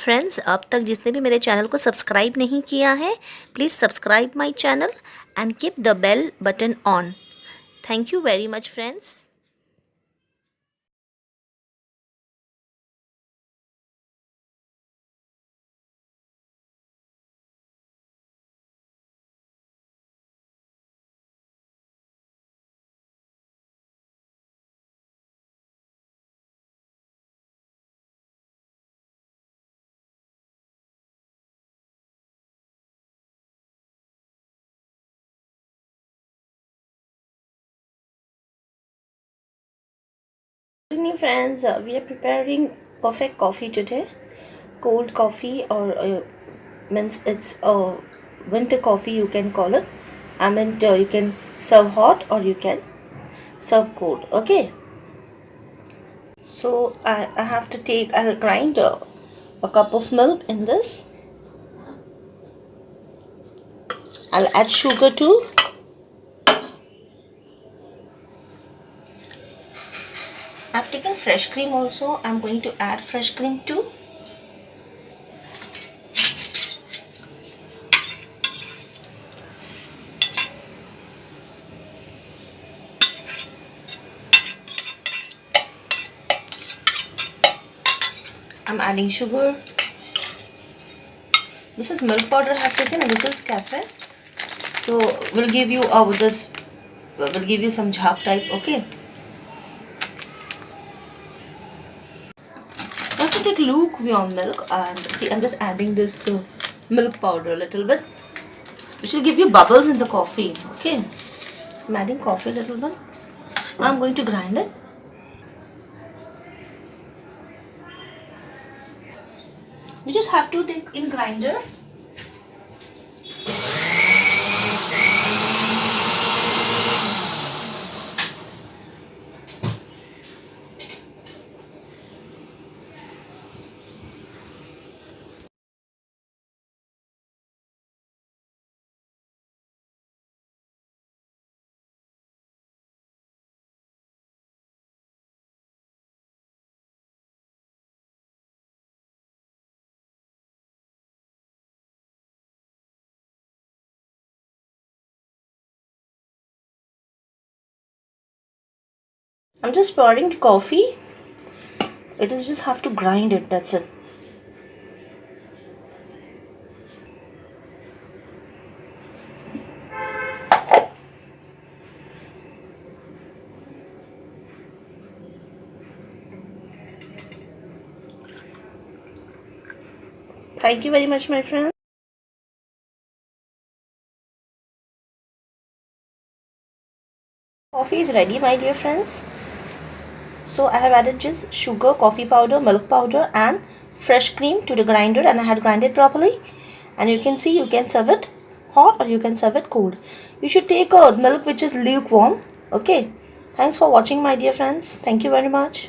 Friends, अब तक जिसने भी मेरे चैनल को सब्सक्राइब नहीं किया है, please subscribe my channel and keep the bell button on. Thank you very much friends. Good evening friends, we are preparing perfect coffee today. Cold coffee or means it's a winter coffee you can call it. I mean you can serve hot or you can serve cold. Okay. So I'll grind a cup of milk in this. I'll add sugar too. I've taken fresh cream also. I'm going to add fresh cream too. I'm adding sugar. This is milk powder I have taken and this is cafe. So we'll give you some jhaak type, okay? You have to take lukewarm milk and see I'm just adding this milk powder a little bit. It will give you bubbles in the coffee, okay? I'm adding coffee a little bit. Now I'm going to grind it. You just have to take in grinder. I'm just pouring the coffee. It is just have to grind it, that's it. Thank you very much my friend. Coffee is ready my dear friends. So I have added just sugar, coffee powder, milk powder and fresh cream to the grinder and I had grinded properly. And you can see you can serve it hot or you can serve it cold. You should take a milk which is lukewarm. Okay. Thanks for watching my dear friends. Thank you very much.